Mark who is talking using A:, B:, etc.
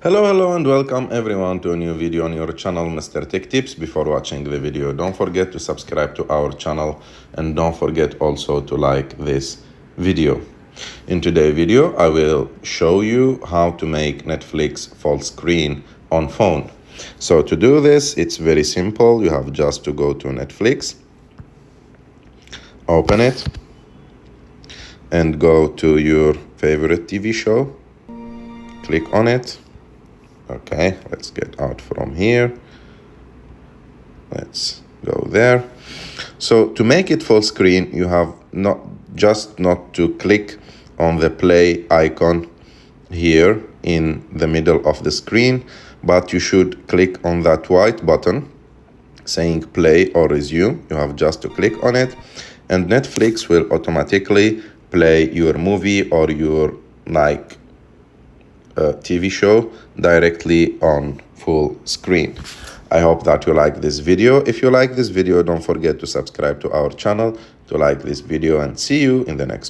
A: Hello and welcome everyone to a new video on your channel, Mr. Tech Tips. Before watching the video, don't forget to subscribe to our channel and don't forget also to like this video. In today's video, I will show you how to make Netflix full screen on phone. So to do this, it's very simple. You have just to go to Netflix, open it, and go to your favorite TV show. Click on it. Okay, let's get out from here. Let's go there. So to make it full screen, you have not to click on the play icon here in the middle of the screen, but you should click on that white button saying play or resume. You have just to click on it, and Netflix will automatically play your movie or your TV show directly on full screen. I hope that you like this video. If you like this video, don't forget to subscribe to our channel, to like this video, and see you in the next